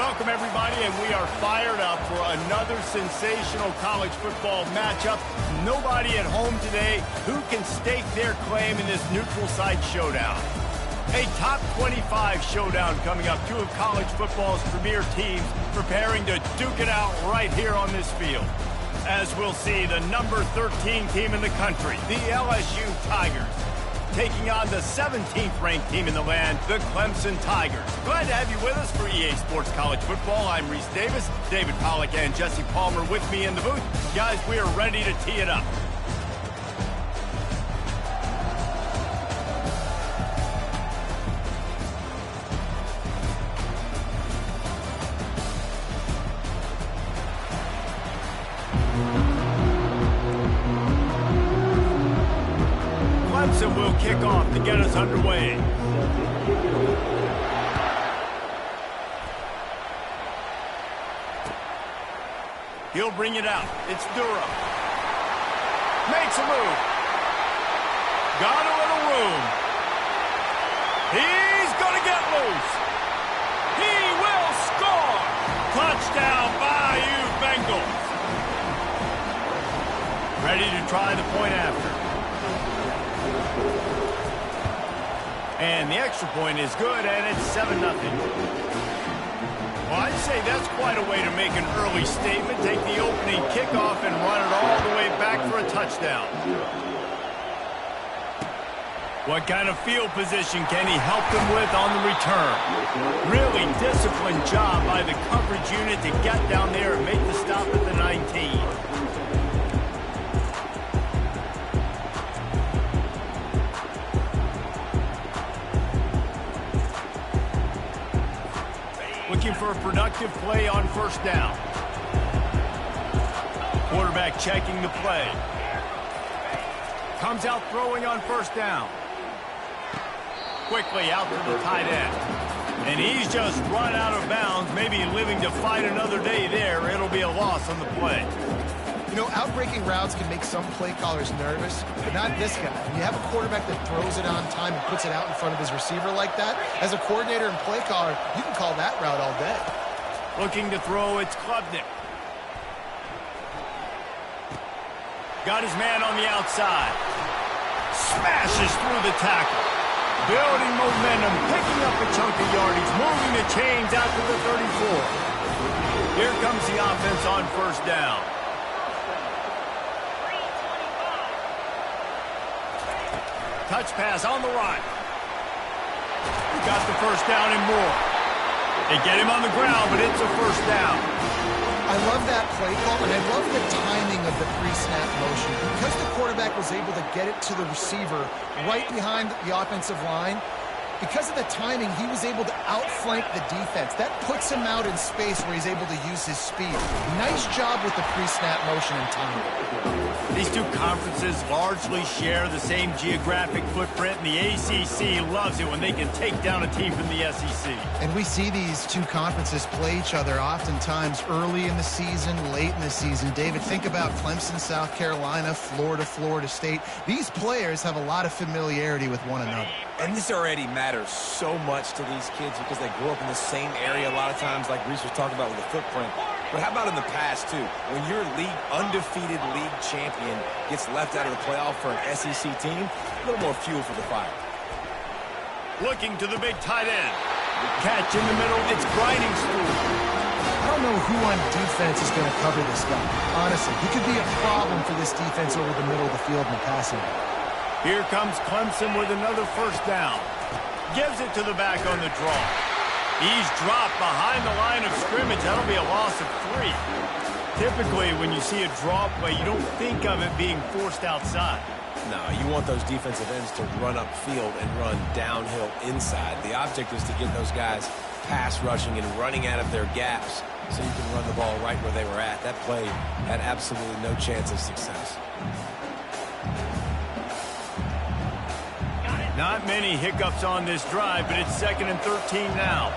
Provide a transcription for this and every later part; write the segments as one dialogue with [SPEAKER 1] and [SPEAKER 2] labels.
[SPEAKER 1] Welcome, everybody, and we are fired up for another sensational college football matchup. Nobody at home today who can stake their claim in this neutral site showdown. A top 25 showdown coming up. Two of college football's premier teams preparing to duke it out right here on this field. As we'll see, the number 13 team in the country, the LSU Tigers, taking on the 17th ranked team in the land, the Clemson Tigers. Glad to have you with us for EA Sports College Football. I'm Reese Davis, David Pollack and Jesse Palmer with me in the booth. Guys, we are ready to tee it up. Clemson will kick off to get us underway. He'll bring it out. It's Durham. Makes a move. Got a little room. He's going to get loose. He will score. Touchdown, Bayou Bengals. Ready to try the point after. And the extra point is good, and it's 7-0. Well, I'd say that's quite a way to make an early statement. Take the opening kickoff and run it all the way back for a touchdown. What kind of field position can he help them with on the return? Really disciplined job by the coverage unit to get down there and make the stop at the 19. Looking for a productive play on first down. Quarterback checking the play. Comes out throwing on first down. Quickly out to the tight end. And he's just run out of bounds, maybe living to fight another day there. It'll be a loss on the play.
[SPEAKER 2] You know, out-breaking routes can make some play callers nervous, but not this guy. When you have a quarterback that throws it on time and puts it out in front of his receiver like that, as a coordinator and play caller, you can call that route all day.
[SPEAKER 1] Looking to throw, it's Klubnik. Got his man on the outside. Smashes through the tackle. Building momentum, picking up a chunk of yardage, moving the chains out to the 34. Here comes the offense on first down. Touch pass on the right. He got the first down and more. They get him on the ground, but it's a first down.
[SPEAKER 2] I love that play call, and I love the timing of the pre-snap motion. Because the quarterback was able to get it to the receiver right behind the offensive line, because of the timing, he was able to outflank the defense. That puts him out in space where he's able to use his speed. Nice job with the pre-snap motion and timing.
[SPEAKER 1] These two conferences largely share the same geographic footprint, and the ACC loves it when they can take down a team from the SEC.
[SPEAKER 2] And we see these two conferences play each other oftentimes early in the season, late in the season. David, think about Clemson, South Carolina, Florida, Florida State. These players have a lot of familiarity with one another.
[SPEAKER 3] And this already matters so much to these kids because they grew up in the same area a lot of times, like Reese was talking about with the footprint. But how about in the past, too? When your undefeated league champion gets left out of the playoff for an SEC team, a little more fuel for the fire.
[SPEAKER 1] Looking to the big tight end. Catch in the middle, it's grinding school.
[SPEAKER 2] I don't know who on defense is going to cover this guy. Honestly, he could be a problem for this defense over the middle of the field in the passing game.
[SPEAKER 1] Here comes Clemson with another first down. Gives it to the back on the draw. He's dropped behind the line of scrimmage. That'll be a loss of 3. Typically, when you see a draw play, you don't think of it being forced outside.
[SPEAKER 3] No, you want those defensive ends to run upfield and run downhill inside. The object is to get those guys pass rushing and running out of their gaps so you can run the ball right where they were at. That play had absolutely no chance of success.
[SPEAKER 1] Not many hiccups on this drive, but it's 2nd and 13 now.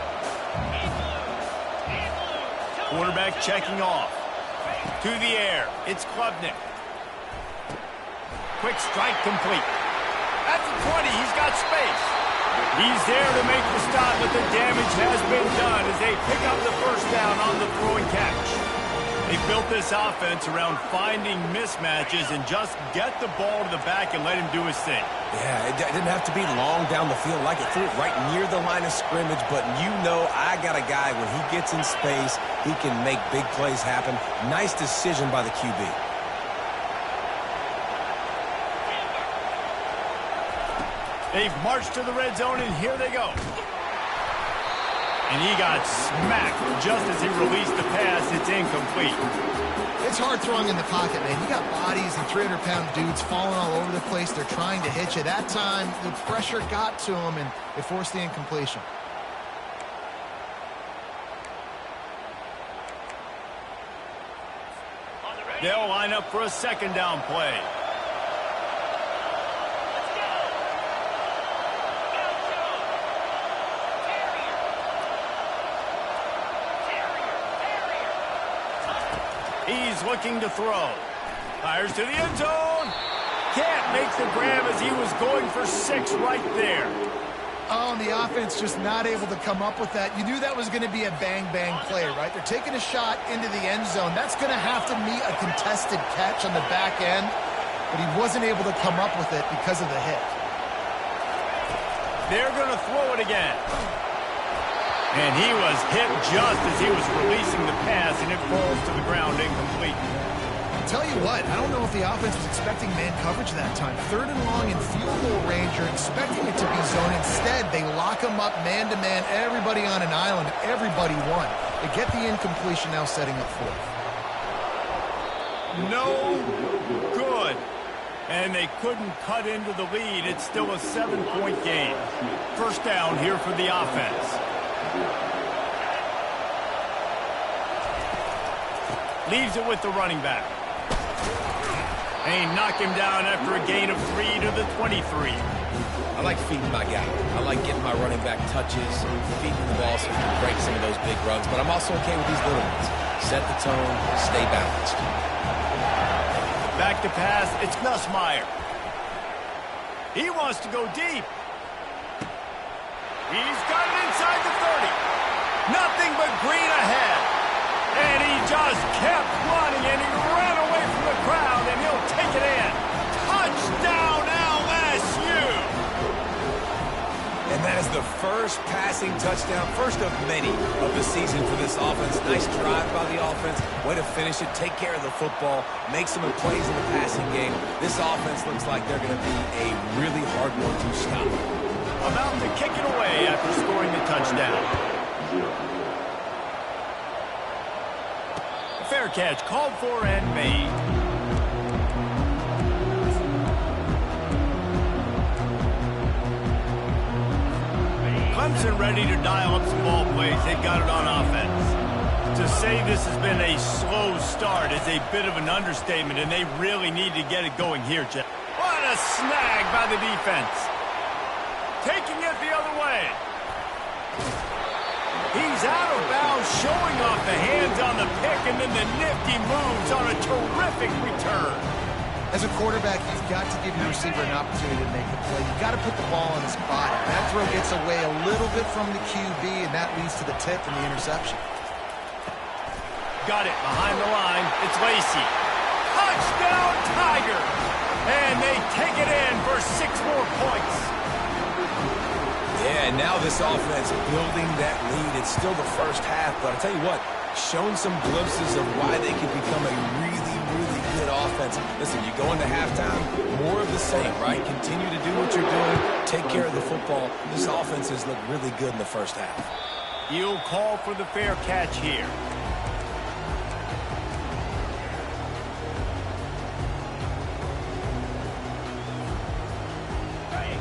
[SPEAKER 1] Quarterback checking off. To the air, it's Klubnik. Quick strike complete. At the 20, he's got space. He's there to make the stop, but the damage has been done as they pick up the first down on the throw and catch. They built this offense around finding mismatches and just get the ball to the back and let him do his thing.
[SPEAKER 3] Yeah, it didn't have to be long down the field. Like it threw it right near the line of scrimmage, but you know I got a guy, when he gets in space, he can make big plays happen. Nice decision by the QB.
[SPEAKER 1] They've marched to the red zone, and here they go. And he got smacked just as he released the pass. It's incomplete.
[SPEAKER 2] It's hard throwing in the pocket, man. You got bodies and 300-pound dudes falling all over the place. They're trying to hit you. That time, the pressure got to him, and it forced the incompletion.
[SPEAKER 1] They'll line up for a second down play. He's looking to throw. Fires to the end zone. Can't make the grab as he was going for 6 right there.
[SPEAKER 2] Oh, and the offense just not able to come up with that. You knew that was going to be a bang-bang play, right? They're taking a shot into the end zone. That's going to have to meet a contested catch on the back end, but he wasn't able to come up with it because of the hit.
[SPEAKER 1] They're going to throw it again. And he was hit just as he was releasing the pass, and it falls to the ground incomplete.
[SPEAKER 2] I'll tell you what, I don't know if the offense was expecting man coverage that time. 3rd and long in field goal range, you're expecting it to be zone. Instead, they lock him up man-to-man, everybody on an island, everybody won. They get the incompletion, now setting up 4th.
[SPEAKER 1] No good. And they couldn't cut into the lead. It's still a 7-point game. First down here for the offense. Leaves it with the running back. They knock him down after a gain of 3 to the 23.
[SPEAKER 3] I like feeding my guy. I like getting my running back touches, feeding the ball so he can break some of those big runs, but I'm also okay with these little ones. Set the tone, stay balanced.
[SPEAKER 1] Back to pass, it's Nussmeier. He wants to go deep. He's got it inside the 30. Nothing but green ahead. And he just kept running, and he ran away from the crowd, and he'll take it in. Touchdown, LSU!
[SPEAKER 3] And that is the first passing touchdown, first of many of the season for this offense. Nice drive by the offense. Way to finish it, take care of the football, make some plays in the passing game. This offense looks like they're going to be a really hard one to stop.
[SPEAKER 1] About to kick it away after scoring the touchdown. Fair catch called for and made. Clemson ready to dial up some ball plays. They've got it on offense. To say this has been a slow start is a bit of an understatement, and they really need to get it going here, Jeff. What a snag by the defense. Taking it the other way. He's out of bounds, showing off the hands on the pick, and then the nifty moves on a terrific return.
[SPEAKER 2] As a quarterback, you've got to give your receiver an opportunity to make the play. You've got to put the ball on his body. That throw gets away a little bit from the QB, and that leads to the tip and the interception.
[SPEAKER 1] Got it behind the line. It's Lacey. Touchdown, Tigers! And they take it in for 6 more points.
[SPEAKER 3] Yeah, now this offense building that lead. It's still the first half, but I'll tell you what, showing some glimpses of why they can become a really, really good offense. Listen, you go into halftime, more of the same, right? Continue to do what you're doing, take care of the football. This offense has looked really good in the first half.
[SPEAKER 1] He'll call for the fair catch here.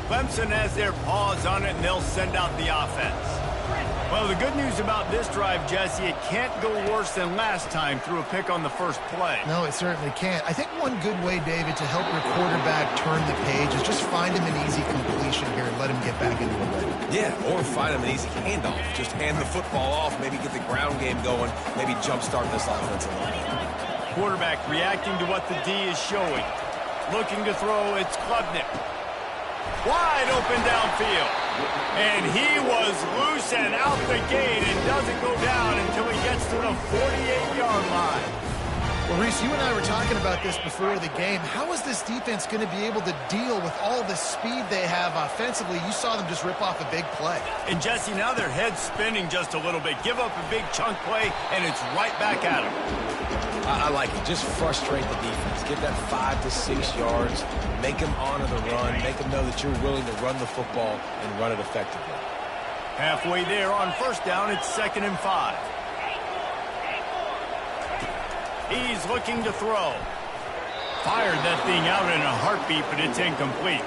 [SPEAKER 1] Clemson has their paws on it, and they'll send out the offense. Well, the good news about this drive, Jesse, it can't go worse than last time through a pick on the first play.
[SPEAKER 2] No, it certainly can't. I think one good way, David, to help your quarterback turn the page is just find him an easy completion here and let him get back into the rhythm.
[SPEAKER 3] Yeah, or find him an easy handoff. Just hand the football off, maybe get the ground game going, maybe jumpstart this offensive line.
[SPEAKER 1] Quarterback reacting to what the D is showing. Looking to throw, it's Klubnik. Wide open downfield. And he was loose and out the gate and doesn't go down until he gets to the 48-yard line.
[SPEAKER 2] Well, Reese, you and I were talking about this before the game. How is this defense going to be able to deal with all the speed they have offensively? You saw them just rip off a big play.
[SPEAKER 1] And, Jesse, now their head's spinning just a little bit. Give up a big chunk play, and it's right back at them.
[SPEAKER 3] I like it. Just frustrate the defense. Get that 5 to 6 yards. Make them honor the run. Make them know that you're willing to run the football and run it effectively.
[SPEAKER 1] Halfway there on first down, it's 2nd and 5. He's looking to throw. Fired that thing out in a heartbeat, but it's incomplete.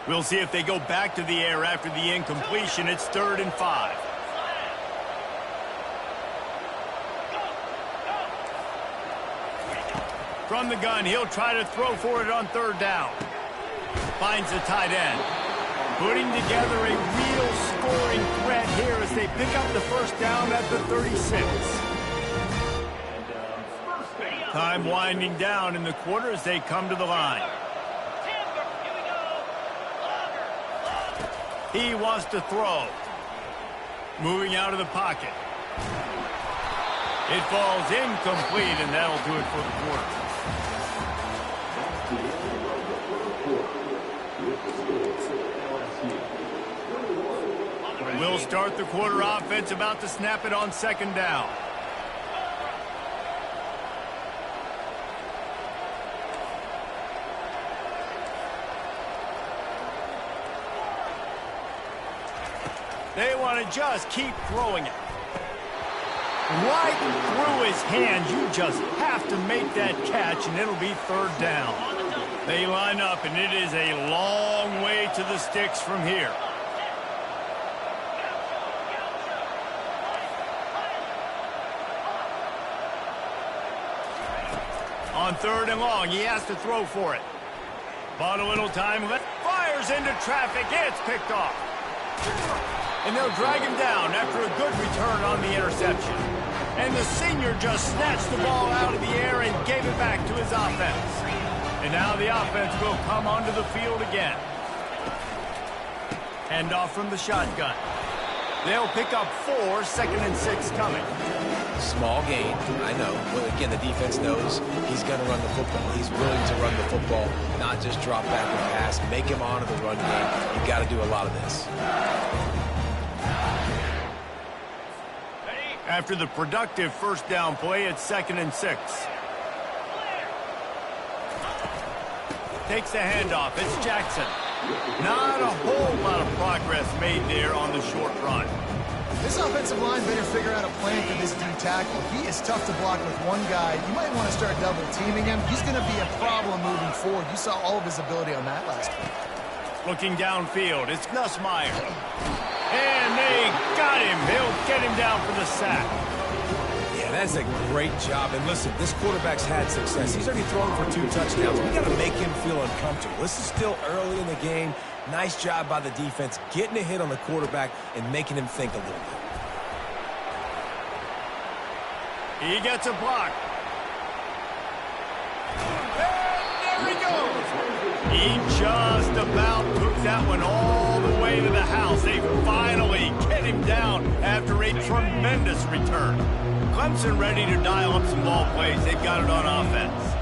[SPEAKER 1] We'll see if they go back to the air after the incompletion. It's 3rd and 5. From the gun, he'll try to throw for it on 3rd down. Finds the tight end. Putting together a real scoring threat here as they pick up the first down at the 36. Time winding down in the quarter as they come to the line. He wants to throw. Moving out of the pocket. It falls incomplete, and that'll do it for the quarter. We'll start the quarter offense, about to snap it on 2nd down. They want to just keep throwing it. Right through his hands. You just have to make that catch, and it'll be 3rd down. They line up, and it is a long way to the sticks from here. On 3rd and long, he has to throw for it. Bought a little time left. Fires into traffic. It's picked off. And they'll drag him down after a good return on the interception. And the senior just snatched the ball out of the air and gave it back to his offense. And now the offense will come onto the field again. Hand off from the shotgun. They'll pick up 4, 2nd and 6 coming.
[SPEAKER 3] Small gain, I know. But again, the defense knows he's going to run the football. He's willing to run the football, not just drop back and pass. Make him honor the run game. You've got to do a lot of this.
[SPEAKER 1] After the productive first down play, it's 2nd and 6. Takes the handoff. It's Jackson. Not a whole lot of progress made there on the short run.
[SPEAKER 2] This offensive line better figure out a plan for this D tackle. He is tough to block with one guy. You might want to start double teaming him. He's going to be a problem moving forward. You saw all of his ability on that last week.
[SPEAKER 1] Looking downfield, it's Nussmeier. And they got him. They'll get him down for the sack.
[SPEAKER 3] Yeah, that's a great job. And listen, this quarterback's had success. He's already thrown for 2 touchdowns. We got to make him feel uncomfortable. This is still early in the game. Nice job by the defense, getting a hit on the quarterback and making him think a little bit.
[SPEAKER 1] He gets a block. And there he goes. He just about took that one all the way to the house. They finally get him down after a tremendous return. Clemson ready to dial up some ball plays. They've got it on offense.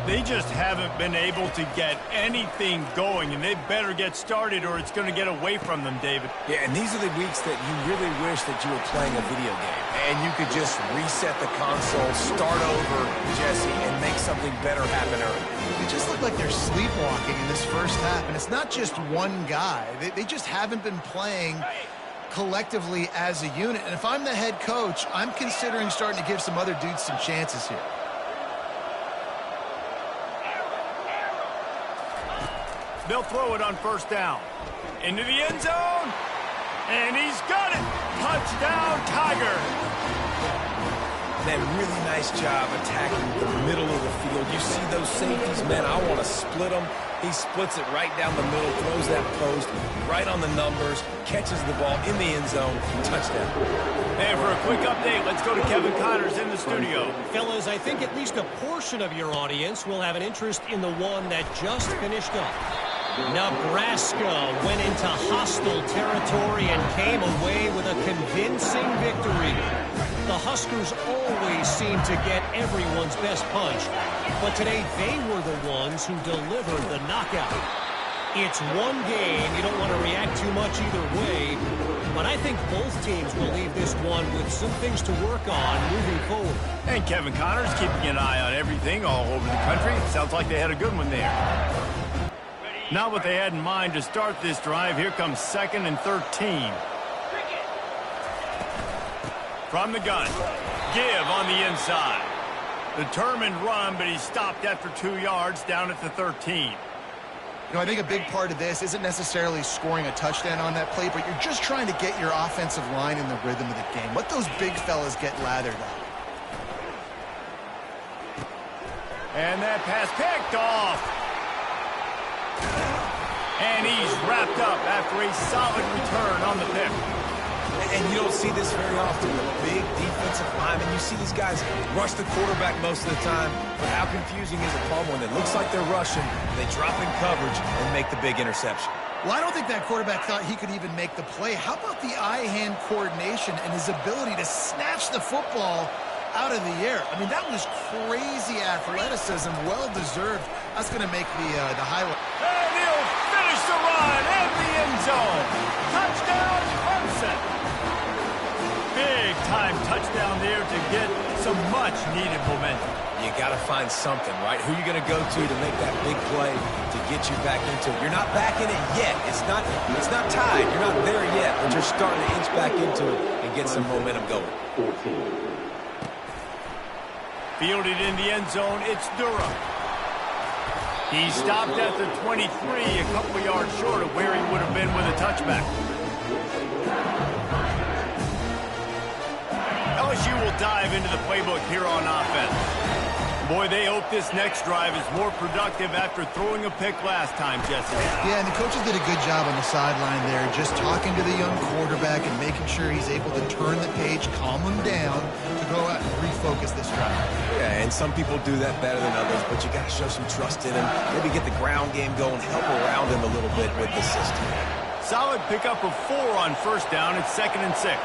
[SPEAKER 1] They just haven't been able to get anything going, and they better get started or it's going to get away from them, David.
[SPEAKER 3] Yeah, and these are the weeks that you really wish that you were playing a video game. And you could just reset the console, start over, Jesse, and make something better happen early.
[SPEAKER 2] They just look like they're sleepwalking in this first half, and it's not just one guy. They just haven't been playing collectively as a unit. And if I'm the head coach, I'm considering starting to give some other dudes some chances here.
[SPEAKER 1] They'll throw it on first down. Into the end zone. And he's got it. Touchdown, Tiger.
[SPEAKER 3] Man, really nice job attacking the middle of the field. You see those safeties, man, I want to split them. He splits it right down the middle, throws that post, right on the numbers, catches the ball in the end zone, touchdown.
[SPEAKER 1] And for a quick update, let's go to Kevin Connors in the studio.
[SPEAKER 4] Fellas, I think at least a portion of your audience will have an interest in the one that just finished up. Nebraska went into hostile territory and came away with a convincing victory. The Huskers always seem to get everyone's best punch, but today they were the ones who delivered the knockout. It's one game. You don't want to react too much either way, but I think both teams will leave this one with some things to work on moving forward.
[SPEAKER 1] And Kevin Connors keeping an eye on everything all over the country. Sounds like they had a good one there. Not what they had in mind to start this drive. Here comes 2nd and 13. From the gun. Give on the inside. Determined run, but he stopped after 2 yards down at the 13.
[SPEAKER 2] You know, I think a big part of this isn't necessarily scoring a touchdown on that play, but you're just trying to get your offensive line in the rhythm of the game. Let those big fellas get lathered up.
[SPEAKER 1] And that pass picked off. And he's wrapped up after a solid return on the pick.
[SPEAKER 3] And you don't see this very often. The big defensive linemen, you see these guys rush the quarterback most of the time. But how confusing is it, Paul, when it looks like they're rushing, they drop in coverage and make the big interception?
[SPEAKER 2] Well, I don't think that quarterback thought he could even make the play. How about the eye-hand coordination and his ability to snatch the football out of the air? I mean, that was crazy athleticism, well-deserved. That's going to make the highlight.
[SPEAKER 1] And he'll finish the run in the end zone. Touchdown, Clemson. Big-time touchdown there to get some much-needed momentum.
[SPEAKER 3] You got to find something, right? Who are you going to go to make that big play to get you back into it? You're not back in it yet. It's not tied. You're not there yet, but you're starting to inch back into it and get some momentum going.
[SPEAKER 1] Fielded in the end zone, it's Durham. He stopped at the 23, a couple of yards short of where he would have been with a touchback. LSU will dive into the playbook here on offense. Boy, they hope this next drive is more productive after throwing a pick last time, Jesse.
[SPEAKER 2] Yeah, and the coaches did a good job on the sideline there, just talking to the young quarterback and making sure he's able to turn the page, calm him down to go out and refocus this drive.
[SPEAKER 3] Yeah, and some people do that better than others, but you got to show some trust in him. Maybe get the ground game going, help around him a little bit with the system.
[SPEAKER 1] Solid pickup of 4 on first down. It's 2nd and 6.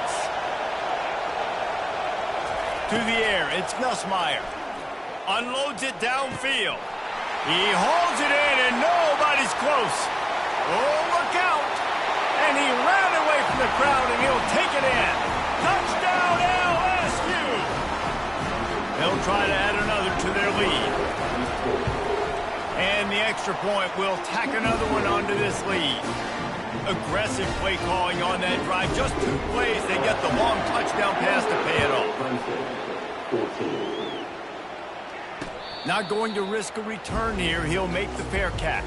[SPEAKER 1] To the air, it's Nussmeier. Unloads it downfield. He hauls it in, and nobody's close. Oh, look out. And he ran away from the crowd, and he'll take it in. Touchdown, LSU. They'll try to add another to their lead. And the extra point will tack another one onto this lead. Aggressive play calling on that drive. Just 2 plays, they get the long touchdown pass to pay it off. Not going to risk a return here. He'll make the fair catch.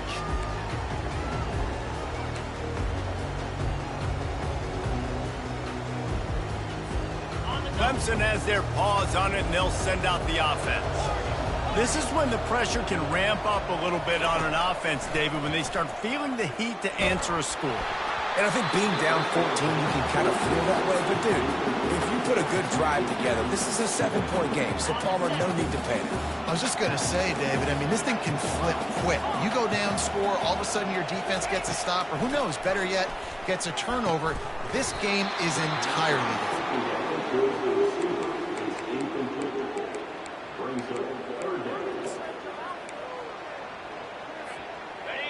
[SPEAKER 1] Clemson has their paws on it, and they'll send out the offense. This is when the pressure can ramp up a little bit on an offense, David, when they start feeling the heat to answer a score.
[SPEAKER 3] And I think being down 14, you can kind of feel that way. But, dude, if you put a good drive together, this is a 7-point game. So, Palmer, no need to panic.
[SPEAKER 2] I was just going to say, David, I mean, this thing can flip quick. You go down, score, all of a sudden your defense gets a stop, or who knows, better yet, gets a turnover. This game is entirely different.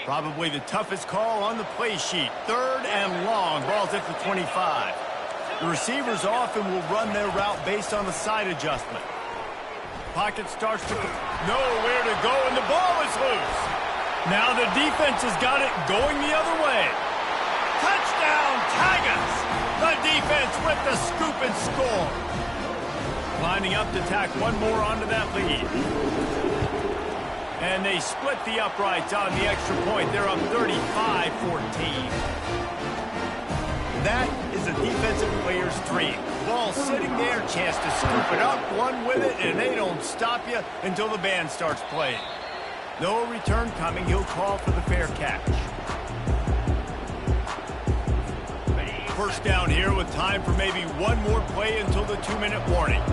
[SPEAKER 1] Probably the toughest call on the play sheet. 3rd and long. Ball's at the 25. The receivers often will run their route based on a side adjustment. Pocket starts to nowhere to go, and the ball is loose. Now the defense has got it going the other way. Touchdown, Tigers! The defense with the scoop and score. Lining up to tack one more onto that lead. And they split the uprights on the extra point. They're up 35-14. That is a defensive player's dream. Ball sitting there, chance to scoop it up, run with it, and they don't stop you until the band starts playing. No return coming. He'll call for the fair catch. First down here with time for maybe one more play until the 2-minute warning.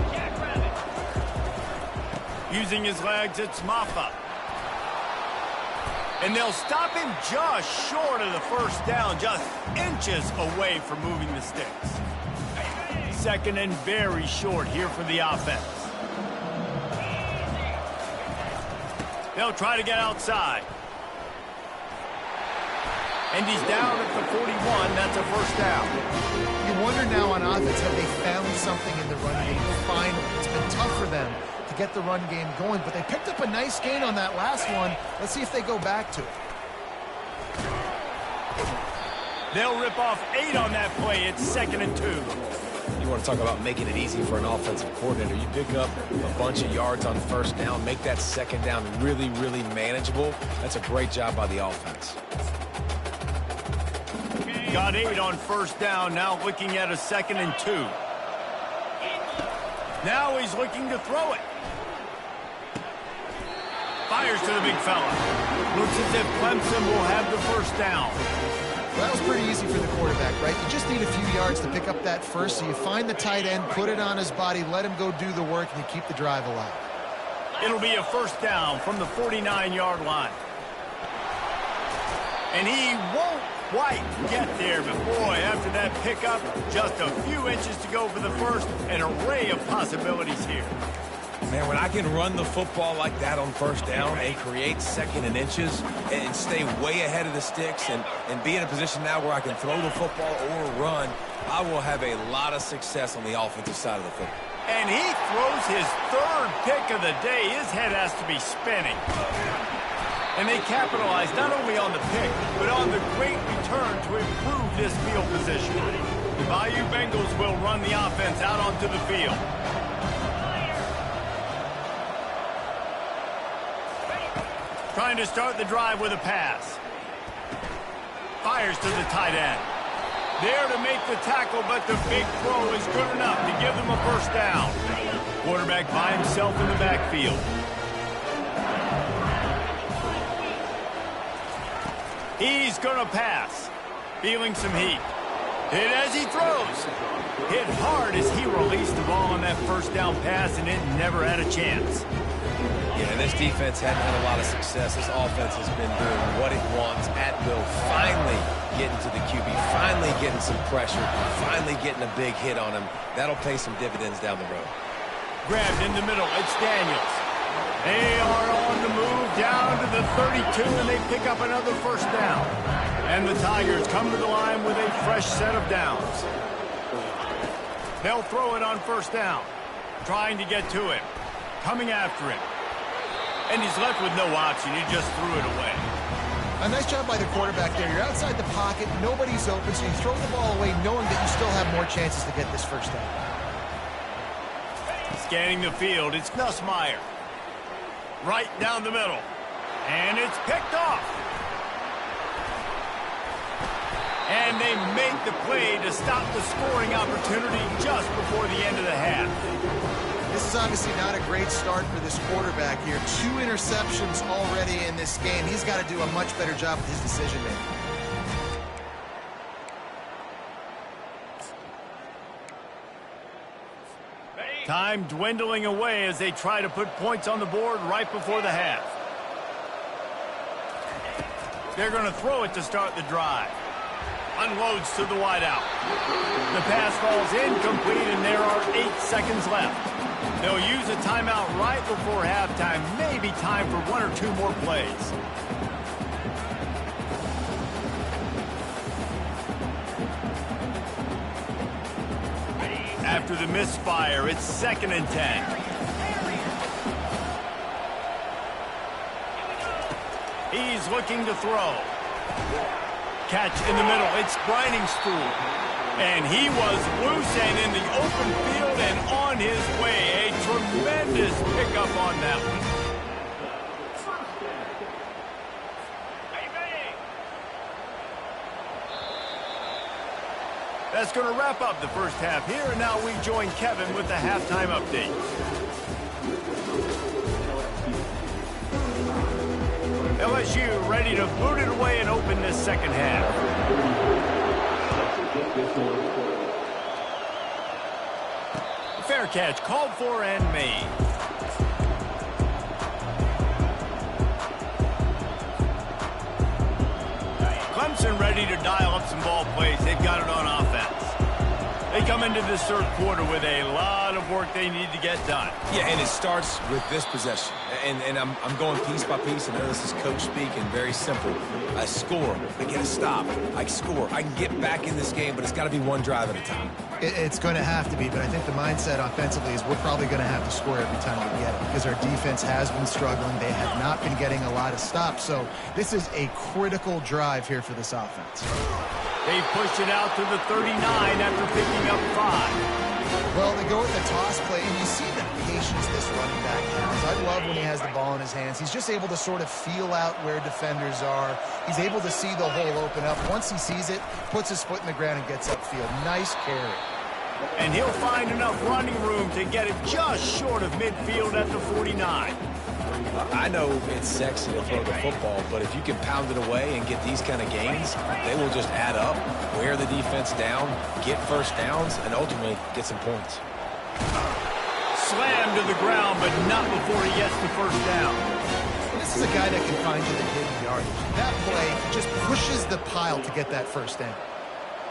[SPEAKER 1] Using his legs, it's Maffa. And they'll stop him just short of the first down, just inches away from moving the sticks. Second and very short here for the offense. They'll try to get outside. And he's down at the 41. That's a first down.
[SPEAKER 2] You wonder now on offense, have they found something in the run game finally? It's been tough for them to get the run game going, but they picked up a nice gain on that last one. Let's see if they go back to it.
[SPEAKER 1] They'll rip off 8 on that play. It's 2nd and 2.
[SPEAKER 3] You want to talk about making it easy for an offensive coordinator. You pick up a bunch of yards on first down, make that second down really, really manageable. That's a great job by the offense.
[SPEAKER 1] Got 8 on first down, now looking at a 2nd and 2. Now he's looking to throw it. Fires to the big fella. Looks as if Clemson will have the first down.
[SPEAKER 2] Well, that was pretty easy for the quarterback, right? You just need a few yards to pick up that first, so you find the tight end, put it on his body, let him go do the work, and you keep the drive alive.
[SPEAKER 1] It'll be a first down from the 49-yard line. And he won't quite get there, but boy, after that pickup, just a few inches to go for the first, an array of possibilities here.
[SPEAKER 3] Man, when I can run the football like that on first down and create second and inches and stay way ahead of the sticks and be in a position now where I can throw the football or run, I will have a lot of success on the offensive side of the football.
[SPEAKER 1] And he throws his 3rd pick of the day. His head has to be spinning. And they capitalize not only on the pick, but on the great return to improve this field position. The Bayou Bengals will run the offense out onto the field. Trying to start the drive with a pass. Fires to the tight end. There to make the tackle, but the big throw is good enough to give them a first down. Quarterback by himself in the backfield. He's going to pass. Feeling some heat. Hit as he throws. Hit hard as he released the ball on that first down pass, and it never had a chance.
[SPEAKER 3] Yeah, this defense hadn't had a lot of success. This offense has been doing what it wants at will. Finally getting to the QB. Finally getting some pressure. Finally getting a big hit on him. That'll pay some dividends down the road.
[SPEAKER 1] Grabbed in the middle. It's Daniels. They are on the move down to the 32, and they pick up another first down. And the Tigers come to the line with a fresh set of downs. They'll throw it on first down. Trying to get to him. Coming after him. And he's left with no option. He just threw it away.
[SPEAKER 2] A nice job by the quarterback there. You're outside the pocket. Nobody's open, so you throw the ball away knowing that you still have more chances to get this first down.
[SPEAKER 1] Scanning the field, it's Nussmeier. Right down the middle. And it's picked off. And they make the play to stop the scoring opportunity just before the end of the half.
[SPEAKER 2] This is obviously not a great start for this quarterback here. 2 interceptions already in this game. He's got to do a much better job with his decision-making.
[SPEAKER 1] Time dwindling away as they try to put points on the board right before the half. They're going to throw it to start the drive. Unloads to the wideout. The pass falls incomplete, and there are 8 seconds left. They'll use a timeout right before halftime. Maybe time for 1 or 2 more plays. After the misfire, it's 2nd and 10. He's looking to throw. Catch in the middle. It's Briningspool. And he was loose and in the open field and on his way. A tremendous pickup on that one. That's going to wrap up the first half here, and now we join Kevin with the halftime update. LSU ready to boot it away and open this second half. Fair catch called for and made. Clemson ready to dial up some ball plays. They've got it on offense. They come into this third quarter with a lot of work they need to get done.
[SPEAKER 3] Yeah, and it starts with this possession. And I'm going piece by piece. I know this is coach speaking, very simple. I score, I get a stop, I score. I can get back in this game, but it's got to be one drive at a time.
[SPEAKER 2] It's going to have to be, but I think the mindset offensively is we're probably going to have to score every time we get it because our defense has been struggling. They have not been getting a lot of stops, so this is a critical drive here for this offense.
[SPEAKER 1] They pushed it out to the 39 after picking up 5.
[SPEAKER 2] Well, they go with the toss play, and you see the patience this running back has. I love when he has the ball in his hands. He's just able to sort of feel out where defenders are. He's able to see the hole open up. Once he sees it, puts his foot in the ground and gets upfield. Nice carry.
[SPEAKER 1] And he'll find enough running room to get it just short of midfield at the 49.
[SPEAKER 3] I know it's sexy to throw the football, but if you can pound it away and get these kind of gains, they will just add up, wear the defense down, get first downs, and ultimately get some points.
[SPEAKER 1] Slammed to the ground, but not before he gets the first down.
[SPEAKER 2] This is a guy that can find you the hidden yardage. That play just pushes the pile to get that first down.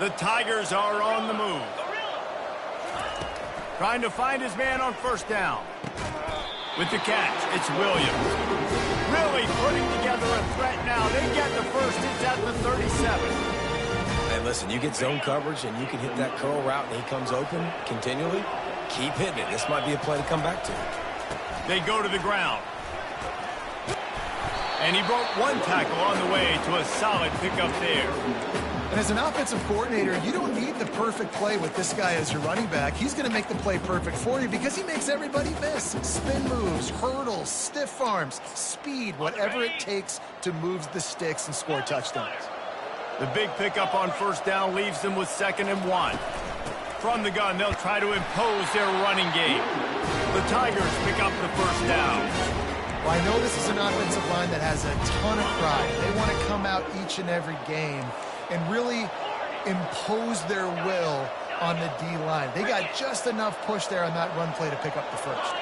[SPEAKER 1] The Tigers are on the move. Trying to find his man on first down. With the catch, it's Williams. Really putting together a threat now. They get the first. It's at the 37.
[SPEAKER 3] And listen, you get zone coverage and you can hit that curl route and he comes open continually. Keep hitting it. This might be a play to come back to.
[SPEAKER 1] They go to the ground. And he broke one tackle on the way to a solid pickup there.
[SPEAKER 2] And as an offensive coordinator, you don't need the perfect play with this guy as your running back. He's going to make the play perfect for you because he makes everybody miss. Spin moves, hurdles, stiff arms, speed, whatever it takes to move the sticks and score touchdowns.
[SPEAKER 1] The big pickup on first down leaves them with 2nd and 1. From the gun, they'll try to impose their running game. The Tigers pick up the first down.
[SPEAKER 2] Well, I know this is an offensive line that has a ton of pride. They want to come out each and every game and really impose their will on the D-line. They got just enough push there on that run play to pick up the first.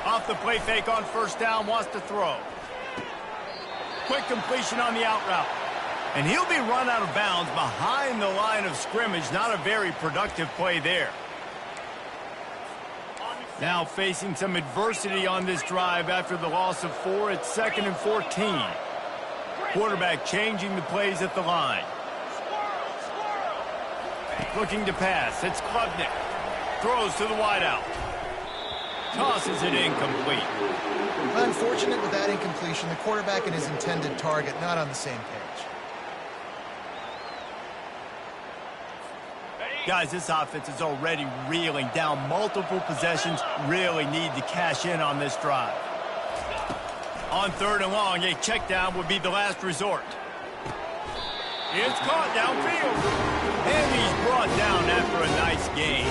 [SPEAKER 1] Off the play fake on first down, wants to throw. Quick completion on the out route. And he'll be run out of bounds behind the line of scrimmage. Not a very productive play there. Now facing some adversity on this drive after the loss of 4. It's 2nd and 14. Quarterback changing the plays at the line. Looking to pass. It's Klubnik. Throws to the wideout. Tosses it incomplete.
[SPEAKER 2] Unfortunate with that incompletion. The quarterback and his intended target not on the same page.
[SPEAKER 1] Guys, this offense is already reeling down multiple possessions. Really need to cash in on this drive. On 3rd and long, a check down would be the last resort. It's caught downfield. And he's brought down after a nice game.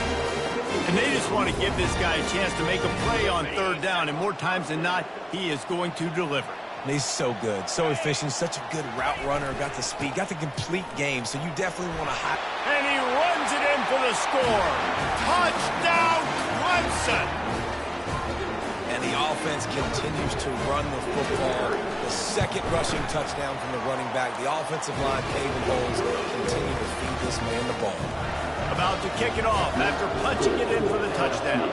[SPEAKER 1] And they just want to give this guy a chance to make a play on 3rd down. And more times than not, he is going to deliver.
[SPEAKER 3] He's so good, so efficient, such a good route runner, got the speed, got the complete game, so you definitely want to hide.
[SPEAKER 1] And he runs it in for the score. Touchdown, Clemson!
[SPEAKER 3] And the offense continues to run the football. The 2nd rushing touchdown from the running back. The offensive line paving holes, continue to feed this man the ball.
[SPEAKER 1] About to kick it off after punching it in for the touchdown.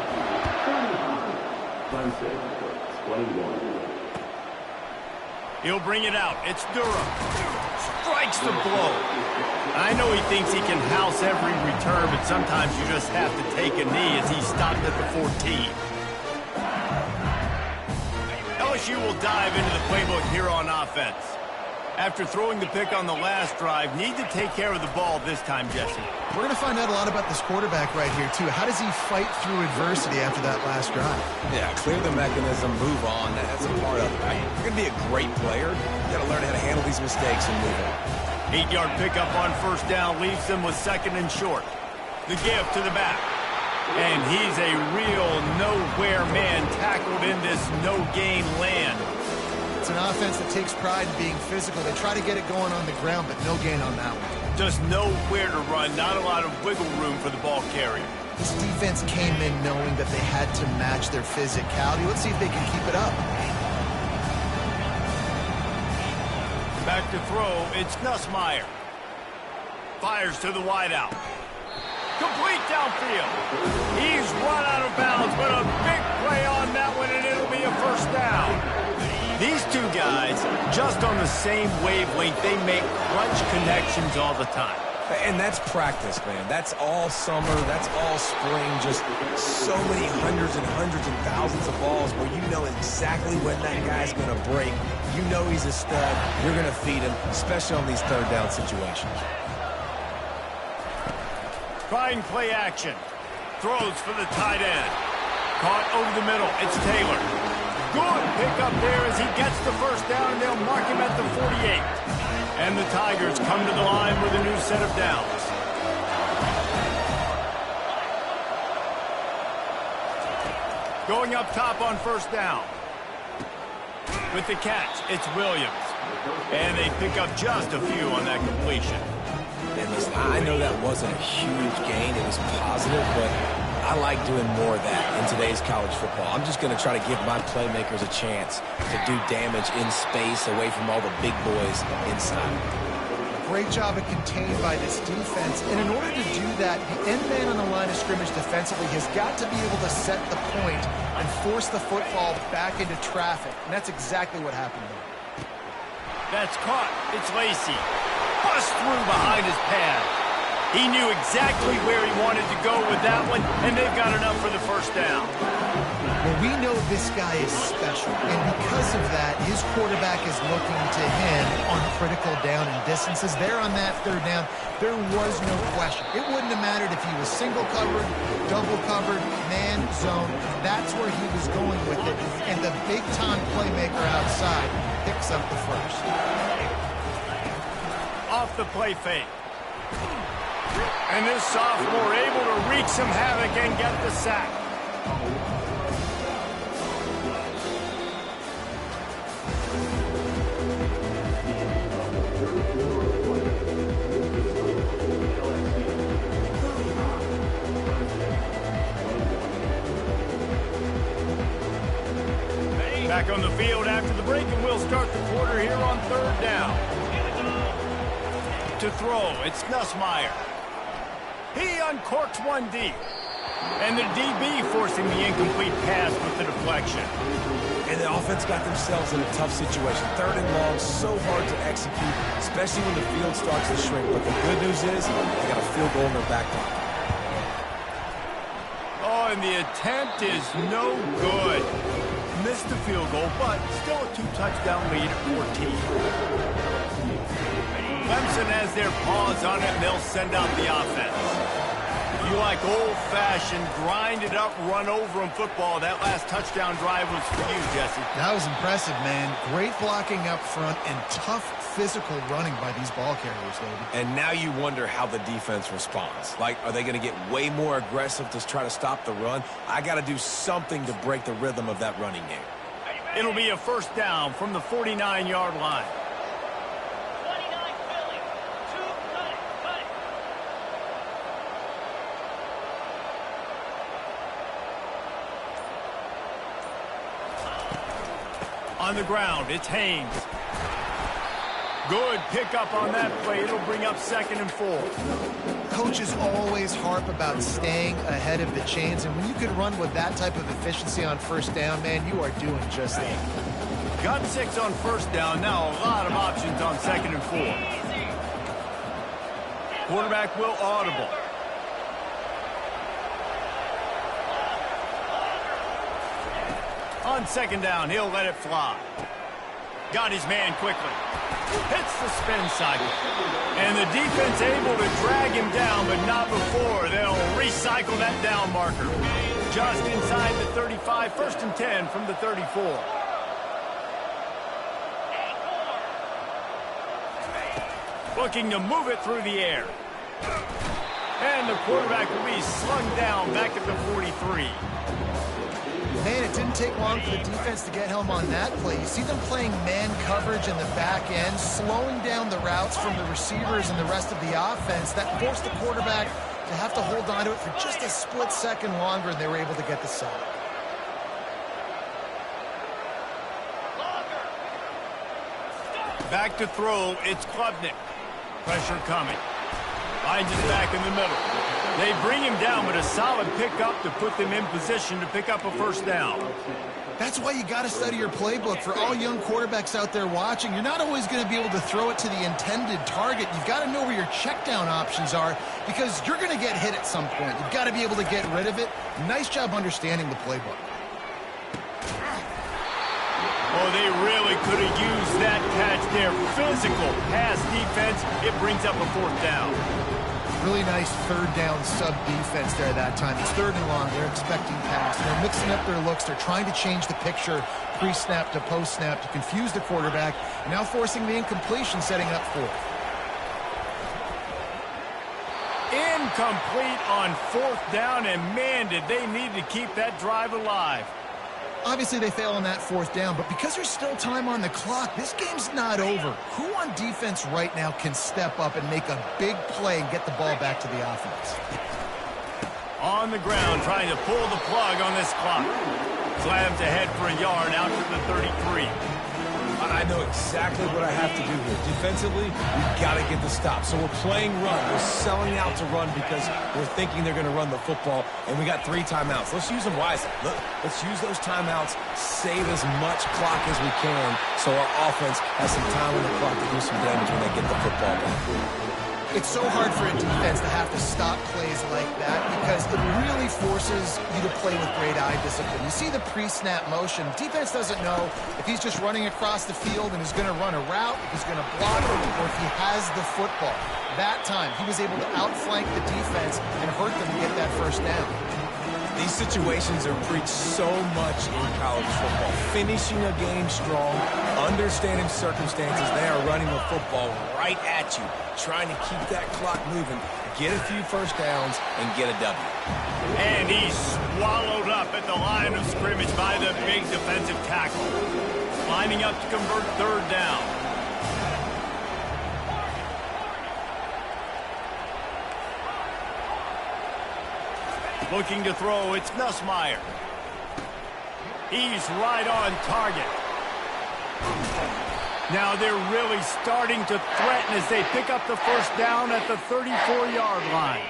[SPEAKER 1] He'll bring it out. It's Durham. Strikes the blow. I know he thinks he can house every return, but sometimes you just have to take a knee as he stopped at the 14. LSU will dive into the playbook here on offense. After throwing the pick on the last drive, need to take care of the ball this time, Jesse.
[SPEAKER 2] We're going to find out a lot about this quarterback right here, too. How does he fight through adversity after that last drive?
[SPEAKER 3] Yeah, clear the mechanism, move on. That's a part of it. Right? You're going to be a great player. You got to learn how to handle these mistakes and move on.
[SPEAKER 1] 8-yard pickup on first down leaves them with second and short. The give to the back. And he's a real nowhere man tackled in this no-gain land.
[SPEAKER 2] It's an offense that takes pride in being physical. They try to get it going on the ground, but no gain on that one.
[SPEAKER 1] Just nowhere to run, not a lot of wiggle room for the ball carrier.
[SPEAKER 2] This defense came in knowing that they had to match their physicality. Let's see if they can keep it up.
[SPEAKER 1] Back to throw, it's Nussmeier. Fires to the wideout. Complete downfield. He's run out of bounds, but a big play on that one, and it'll be a first down. These two guys, just on the same wavelength, they make crunch connections all the time.
[SPEAKER 3] And that's practice, man. That's all summer. That's all spring. Just so many hundreds and thousands of balls where you know exactly when that guy's going to break. You know he's a stud. You're going to feed him, especially on these third down situations.
[SPEAKER 1] Trying play action. Throws for the tight end. Caught over the middle. It's Taylor. Good pickup there as he gets the first down, and they'll mark him at the 48. And the Tigers come to the line with a new set of downs. Going up top on first down. With the catch, it's Williams. And they pick up just a few on that completion.
[SPEAKER 3] And listen, I know that wasn't a huge gain. It was positive, but I like doing more of that in today's college football. I'm just going to try to give my playmakers a chance to do damage in space away from all the big boys inside.
[SPEAKER 2] Great job of contained by this defense. And in order to do that, the end man on the line of scrimmage defensively has got to be able to set the point and force the football back into traffic. And that's exactly what happened there.
[SPEAKER 1] That's caught. It's Lacey. Bust through behind his pad. He knew exactly where he wanted to go with that one, and they've got enough for the first down.
[SPEAKER 2] Well, we know this guy is special, and because of that, his quarterback is looking to him on critical down and distances. There on that third down, there was no question. It wouldn't have mattered if he was single covered, double covered, man, zone. That's where he was going with it, and the big-time playmaker outside picks up the first.
[SPEAKER 1] Off the play fake. And this sophomore able to wreak some havoc and get the sack. Back on the field after the break, and we'll start the quarter here on third down. To throw, it's Nussmeier. He uncorks one deep. And the DB forcing the incomplete pass with the deflection.
[SPEAKER 3] And the offense got themselves in a tough situation. Third and long, so hard to execute, especially when the field starts to shrink. But the good news is they got a field goal in their back pocket.
[SPEAKER 1] Oh, and the attempt is no good. Missed the field goal, but still a 2-touchdown lead at 14. Clemson has their paws on it, and they'll send out the offense. If you like old-fashioned, grind-it-up, run-over-'em football, that last touchdown drive was for you, Jesse.
[SPEAKER 2] That was impressive, man. Great blocking up front and tough physical running by these ball carriers, David.
[SPEAKER 3] And now you wonder how the defense responds. Like, are they going to get way more aggressive to try to stop the run? I got to do something to break the rhythm of that running game.
[SPEAKER 1] It'll be a first down from the 49-yard line. On the ground, it's Haynes. Good pickup on that play. It'll bring up 2nd and 4.
[SPEAKER 2] Coaches always harp about staying ahead of the chains, and when you can run with that type of efficiency on first down, man, you are doing just that.
[SPEAKER 1] Got 6 on first down. Now a lot of options on 2nd and 4. Quarterback will audible. On 2nd down, he'll let it fly. Got his man quickly. Hits the spin cycle. And the defense able to drag him down, but not before. They'll recycle that down marker. Just inside the 35, 1st and 10 from the 34. Looking to move it through the air. And the quarterback will be slung down back at the 43.
[SPEAKER 2] Man, it didn't take long for the defense to get home on that play. You see them playing man coverage in the back end, slowing down the routes from the receivers and the rest of the offense. That forced the quarterback to have to hold on to it for just a split second longer, and they were able to get the sack.
[SPEAKER 1] Back to throw, it's Klubnik. Pressure coming. Finds his back in the middle. They bring him down, but a solid pickup to put them in position to pick up a first down.
[SPEAKER 2] That's why you got to study your playbook. For all young quarterbacks out there watching, you're not always going to be able to throw it to the intended target. You've got to know where your check down options are because you're going to get hit at some point. You've got to be able to get rid of it. Nice job understanding the playbook.
[SPEAKER 1] Oh, they really could have used that catch there. Physical pass defense. It brings up a fourth down.
[SPEAKER 2] Really nice third down sub-defense there that time. It's third and long. They're expecting pass. They're mixing up their looks. They're trying to change the picture pre-snap to post-snap to confuse the quarterback. Now forcing the incompletion, setting up fourth.
[SPEAKER 1] Incomplete on fourth down, and man, did they need to keep that drive alive.
[SPEAKER 2] Obviously, they fail on that fourth down, but because there's still time on the clock, this game's not over. Who on defense right now can step up and make a big play and get the ball back to the offense?
[SPEAKER 1] On the ground, trying to pull the plug on this clock. Slams ahead for a yard out to the 33.
[SPEAKER 3] I know exactly what I have to do here. Defensively, we've got to get the stop. So we're playing run. We're selling out to run because we're thinking they're going to run the football, and we got 3 timeouts. Let's use them wisely. Let's use those timeouts, save as much clock as we can so our offense has some time on the clock to do some damage when they get the football back.
[SPEAKER 2] It's so hard for a defense to have to stop plays like that because it really forces you to play with great eye discipline. You see the pre-snap motion. Defense doesn't know if he's just running across the field and is going to run a route, if he's going to block it, or if he has the football. That time, he was able to outflank the defense and hurt them to get that first down.
[SPEAKER 3] These situations are preached so much in college football. Finishing a game strong, understanding circumstances. They are running the football right at you, trying to keep that clock moving, get a few first downs, and get a W.
[SPEAKER 1] And he's swallowed up at the line of scrimmage by the big defensive tackle. Lining up to convert third down. Looking to throw, it's Nussmeier. He's right on target. Now they're really starting to threaten as they pick up the first down at the 34-yard line.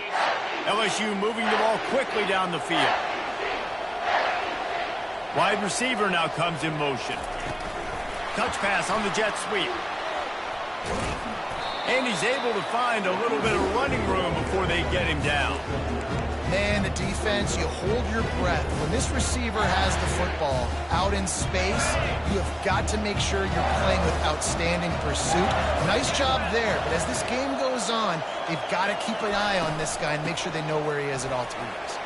[SPEAKER 1] LSU moving the ball quickly down the field. Wide receiver now comes in motion. Touch pass on the jet sweep. And he's able to find a little bit of running room before they get him down.
[SPEAKER 2] Man, the defense, you hold your breath. When this receiver has the football out in space, you have got to make sure you're playing with outstanding pursuit. Nice job there, but as this game goes on, they've got to keep an eye on this guy and make sure they know where he is at all times.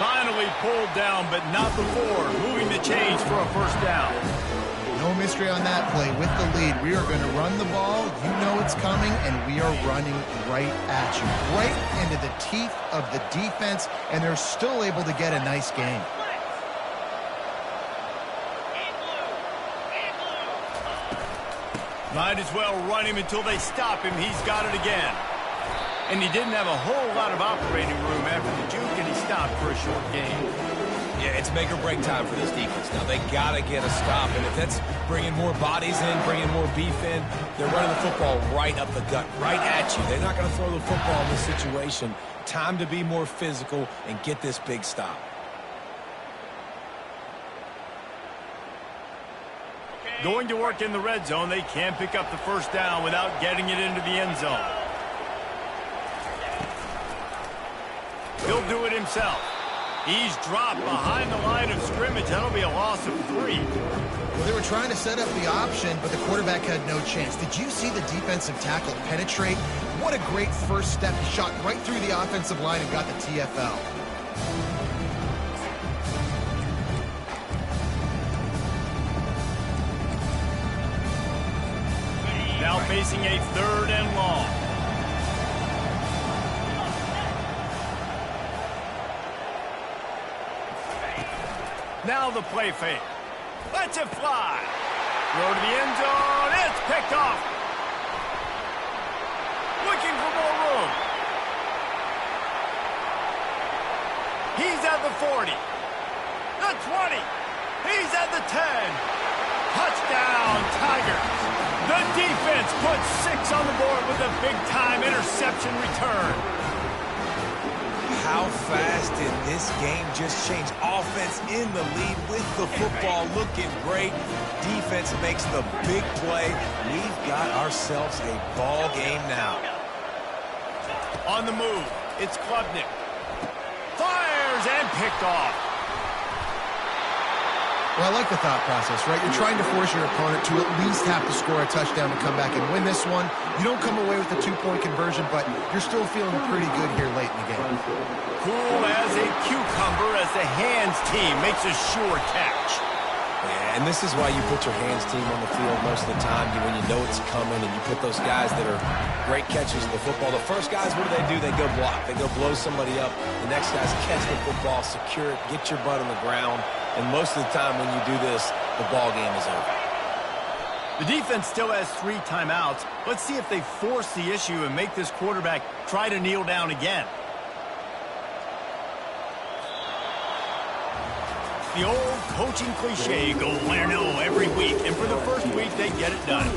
[SPEAKER 1] Finally pulled down, but not before moving the chains for a first down.
[SPEAKER 2] No mystery on that play. With the lead, we are going to run the ball. You know it's coming, and we are running right at you. Right into the teeth of the defense, and they're still able to get a nice game.
[SPEAKER 1] Might as well run him until they stop him. He's got it again. And he didn't have a whole lot of operating room after the juke, and he stopped for a short gain.
[SPEAKER 3] Yeah, it's make or break time for this defense. Now, they got to get a stop, and if that's bringing more bodies in, bringing more beef in, they're running the football right up the gut, right at you. They're not going to throw the football in this situation. Time to be more physical and get this big stop.
[SPEAKER 1] Going to work in the red zone. They can't pick up the first down without getting it into the end zone. He'll do it himself. He's dropped behind the line of scrimmage. That'll be a loss of 3.
[SPEAKER 2] Well, they were trying to set up the option, but the quarterback had no chance. Did you see the defensive tackle penetrate? What a great first step. He shot right through the offensive line and got the TFL.
[SPEAKER 1] now facing a 3rd and long. Now the play fake. Lets it fly. Throw to the end zone. It's picked off. Looking for more room. He's at the 40. The 20. He's at the 10. Touchdown, Tigers. The defense puts 6 on the board with a big-time interception return.
[SPEAKER 3] How fast did this game just change? Offense in the lead with the football looking great. Defense makes the big play. We've got ourselves a ball game now.
[SPEAKER 1] On the move, it's Klubnik. Fires and picked off.
[SPEAKER 2] Well, I like the thought process, right? You're trying to force your opponent to at least have to score a touchdown to come back and win this one. You don't come away with a 2-point conversion, but you're still feeling pretty good here late in the game.
[SPEAKER 1] Cool as a cucumber as the hands team makes a sure catch.
[SPEAKER 3] Yeah, and this is why you put your hands team on the field most of the time when you know it's coming, and you put those guys that are great catchers of the football. The first guys, what do? They go block. They go blow somebody up. The next guys catch the football, secure it, get your butt on the ground. And most of the time when you do this, the ball game is over.
[SPEAKER 1] The defense still has 3 timeouts. Let's see if they force the issue and make this quarterback try to kneel down again. The old coaching cliche, go win or no every week. And for the first week, they get it done.